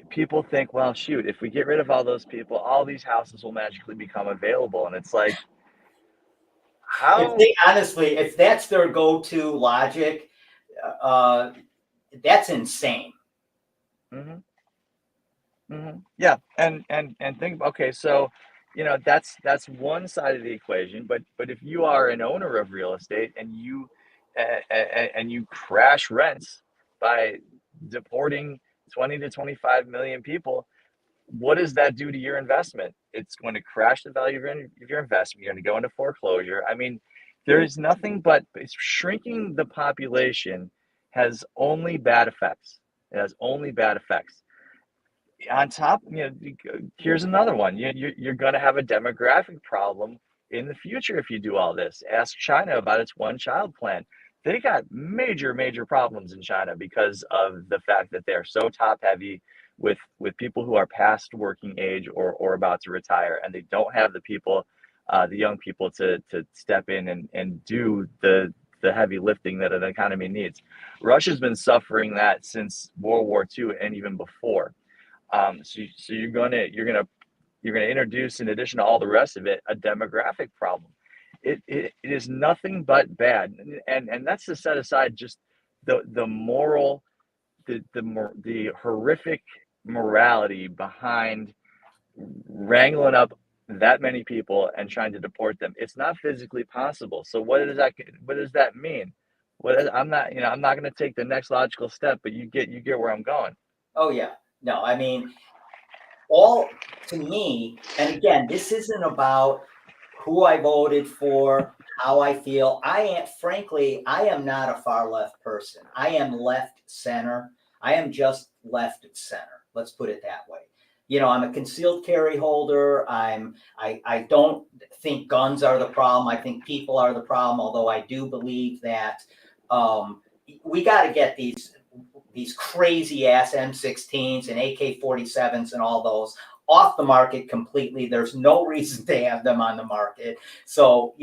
people think, well, shoot, if we get rid of all those people, all these houses will magically become available. And it's like, how? If that's their go-to logic, that's insane. Yeah, and think, okay, so that's one side of the equation. But if you are an owner of real estate and you crash rents by deporting 20 to 25 million people, what does that do to your investment? It's going to crash the value of your investment. You're going to go into foreclosure. I mean, there is nothing but shrinking the population has only bad effects. It has only bad effects. On top, here's another one. You're going to have a demographic problem in the future if you do all this. Ask China about its one-child plan. They got major problems in China because of the fact that they're so top-heavy with people who are past working age or about to retire, and they don't have the people, the young people to step in and do the heavy lifting that an economy needs. Russia's been suffering that since World War II and even before. So you're gonna introduce, in addition to all the rest of it, a demographic problem. It is nothing but bad, and that's to set aside just the moral, the horrific morality behind wrangling up that many people and trying to deport them. It's not physically possible. So what does that mean? I'm not going to take the next logical step, but you get where I'm going. Oh yeah. No, I mean, all to me, and again, this isn't about who I voted for, how I feel. Frankly, I am not a far left person. I am left center. I am just left of center. Let's put it that way. I'm a concealed carry holder. I don't think guns are the problem. I think people are the problem, although I do believe that we got to get these crazy ass M16s and AK-47s and all those off the market completely. There's no reason to have them on the market. So,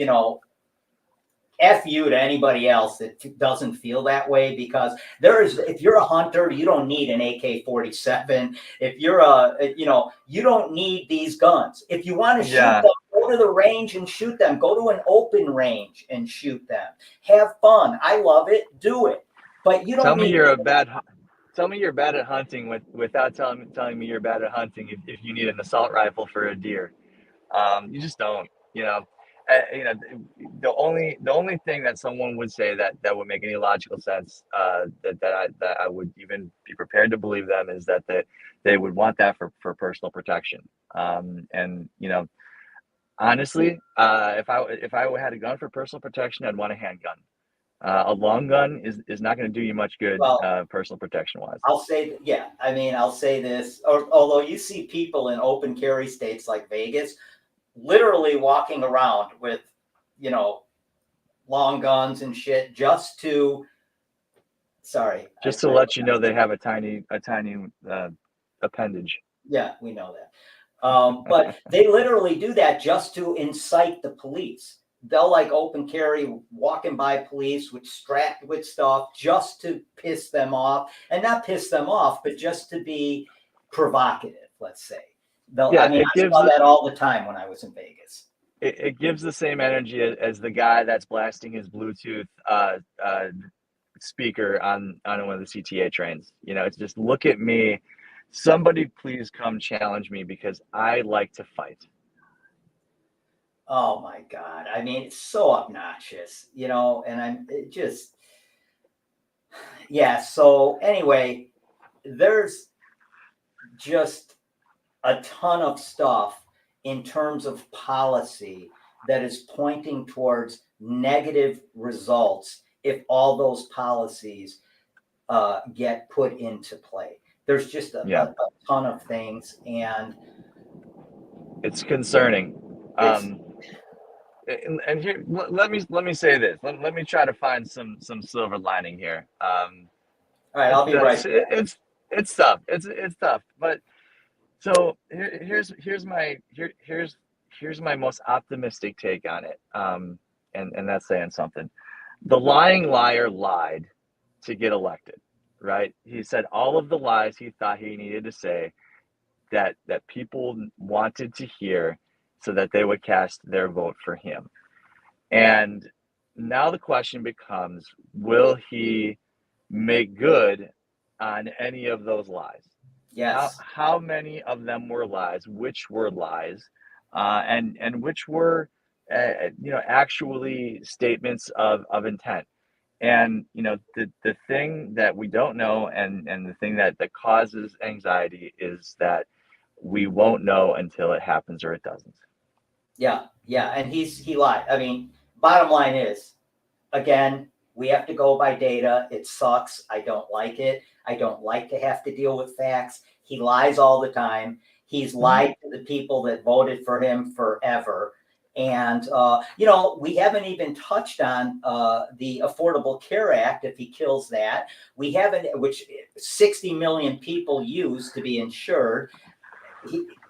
F you to anybody else that doesn't feel that way, because if you're a hunter, you don't need an AK-47. If you're you don't need these guns. If you want to shoot them, go to the range and shoot them. Go to an open range and shoot them. Have fun. I love it. Do it. But you don't tell me you're bad at hunting without telling me you're bad at hunting if you need an assault rifle for a deer. You just don't. The only thing that someone would say that would make any logical sense, that I would even be prepared to believe them, is that they would want that for personal protection. And honestly, if I had a gun for personal protection, I'd want a handgun. A long gun is not going to do you much good, personal protection wise. I'll say this, although you see people in open carry states like Vegas literally walking around with, long guns and shit just to let you know they have a tiny appendage. Yeah, we know that. But they literally do that just to incite the police. They'll open carry, walking by police strapped with stuff just to piss them off, and not piss them off, but just to be provocative, let's say. Yeah, I mean, it I gives saw that all the time when I was in Vegas. it gives the same energy as the guy that's blasting his Bluetooth speaker on one of the CTA trains. You know, it's just, look at me. Somebody please come challenge me because I like to fight. Oh my God. I mean, it's so obnoxious, you know, and yeah. So anyway, there's just a ton of stuff in terms of policy that is pointing towards negative results if all those policies get put into play. There's just a ton of things, and it's concerning. And here, let me say this. Let me try to find some silver lining here. All right, I'll be right back. It's tough. It's tough. But so here's my most optimistic take on it. And that's saying something. The lying liar lied to get elected, right? He said all of the lies he thought he needed to say that people wanted to hear so that they would cast their vote for him. And now the question becomes, will he make good on any of those lies? Yes. How many of them were lies? Which were lies? And which were, actually statements of intent? And, the thing that we don't know and the thing that causes anxiety is that we won't know until it happens or it doesn't. Yeah. And he lied. I mean, bottom line is, again, we have to go by data. It sucks. I don't like it. I don't like to have to deal with facts. He lies all the time. He's lied to the people that voted for him forever. And, we haven't even touched on the Affordable Care Act. If he kills that, we haven't, which 60 million people use to be insured.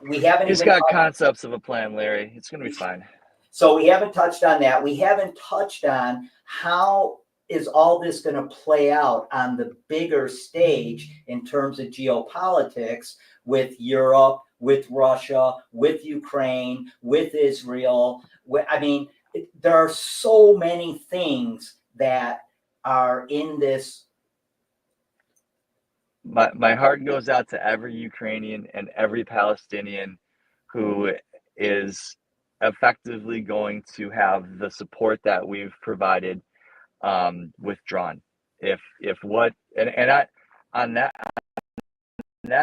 We haven't. He's got concepts of a plan, Larry. It's going to be fine. So we haven't touched on that. We haven't touched on how is all this going to play out on the bigger stage in terms of geopolitics with Europe, with Russia, with Ukraine, with Israel. I mean, there are so many things that are in this. My heart goes out to every Ukrainian and every Palestinian who is effectively going to have the support that we've provided withdrawn. If what and I on that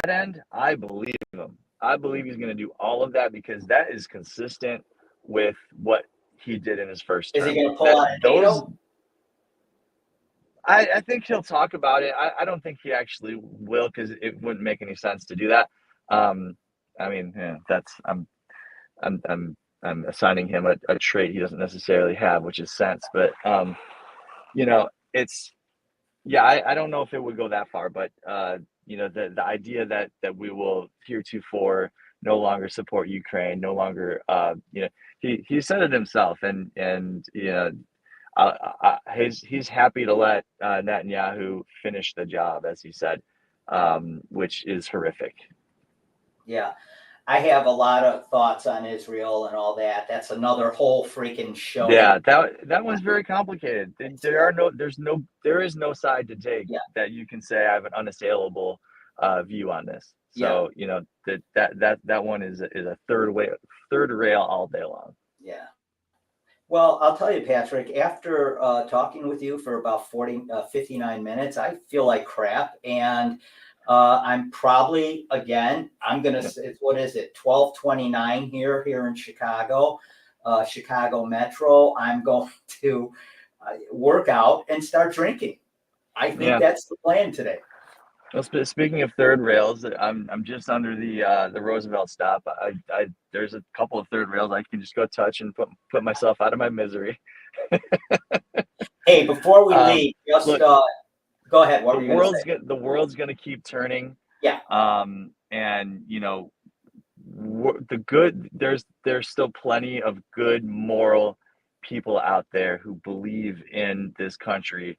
end, I believe him. I believe he's going to do all of that because that is consistent with what he did in his first term. Is he going to pull out NATO? I think he'll talk about it. I don't think he actually will because it wouldn't make any sense to do that. I mean, that's I'm assigning him a trait he doesn't necessarily have, which is sense. But it's I don't know if it would go that far, but the idea that we will heretofore no longer support Ukraine, no longer he said it himself, and he's happy to let Netanyahu finish the job, as he said, which is horrific. Yeah. I have a lot of thoughts on Israel and all that. That's another whole freaking show. Yeah, that one's very complicated. There is no side to take that you can say I have an unassailable view on this. So that one is a third rail all day long. Yeah. Well, I'll tell you, Patrick, after talking with you for about 59 minutes, I feel like crap. And I'm probably, again, I'm going to, what is it, 12:29 here in Chicago, Chicago Metro. I'm going to work out and start drinking. I think that's the plan today. Well, speaking of third rails, I'm just under the Roosevelt stop. There's a couple of third rails I can just go touch and put myself out of my misery. Hey, before we leave, just go ahead. What were you going to say? The world's going to keep turning. Yeah. And there's still plenty of good moral people out there who believe in this country.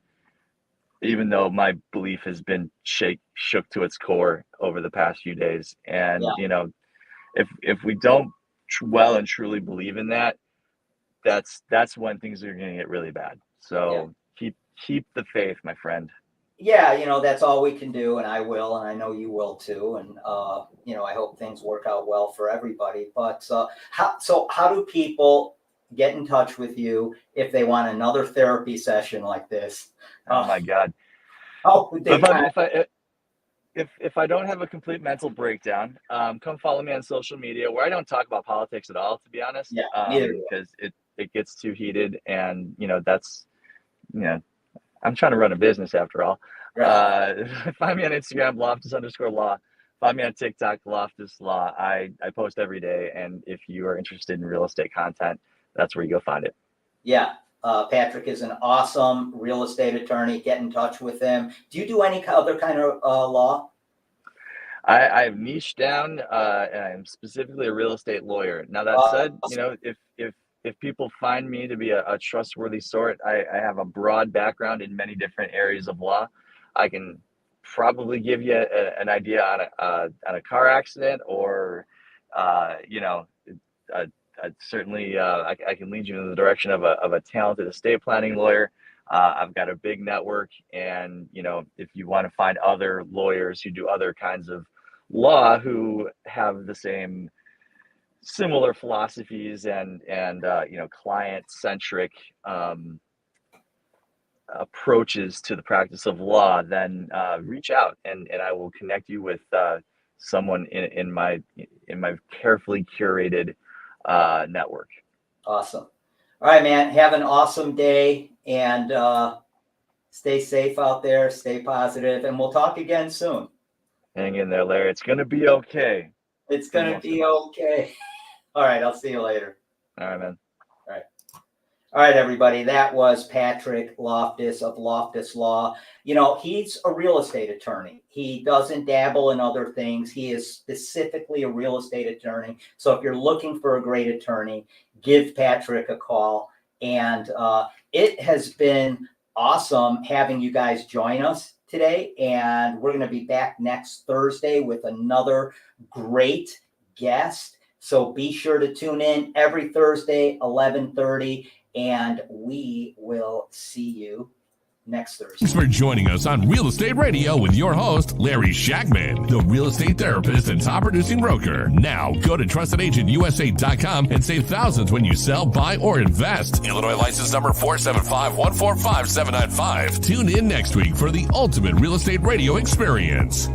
even though my belief has been shook to its core over the past few days. And, if we don't well and truly believe in that, that's when things are going to get really bad. So keep the faith, my friend. Yeah, that's all we can do, and I will, and I know you will too. And I hope things work out well for everybody. But how do people get in touch with you if they want another therapy session like this? Oh my God! If I don't have a complete mental breakdown, come follow me on social media, where I don't talk about politics at all, to be honest. Yeah, neither do I. Because it gets too heated, and that's I'm trying to run a business after all. Right. Find me on Instagram, Loftus_law. Find me on TikTok, Loftus Law. I post every day, and if you are interested in real estate content, that's where you go find it. Yeah. Patrick is an awesome real estate attorney. Get in touch with him. Do you do any other kind of law? I've niched down, and I'm specifically a real estate lawyer. Now, that said, if people find me to be a trustworthy sort, I have a broad background in many different areas of law. I can probably give you an idea on a car accident, or certainly I can lead you in the direction of a talented estate planning lawyer. I've got a big network, and if you want to find other lawyers who do other kinds of law who have the same similar philosophies and client-centric approaches to the practice of law, then reach out, and I will connect you with someone in my carefully curated network. Awesome. All right, man. Have an awesome day, and stay safe out there. Stay positive, and we'll talk again soon. Hang in there, Larry. It's going to be okay. It's going to be okay. All right. I'll see you later. All right, man. All right. All right, everybody. That was Patrick Loftus of Loftus Law. He's a real estate attorney. He doesn't dabble in other things. He is specifically a real estate attorney. So if you're looking for a great attorney, give Patrick a call. And it has been awesome having you guys join us today. And we're going to be back next Thursday with another great guest. So be sure to tune in every Thursday, 11:30. And we will see you next Thursday. Thanks for joining us on Real Estate Radio with your host, Larry Shakman, the real estate therapist and top producing broker. Now, go to trustedagentUSA.com and save thousands when you sell, buy, or invest. Illinois license number 475145795. Tune in next week for the ultimate real estate radio experience.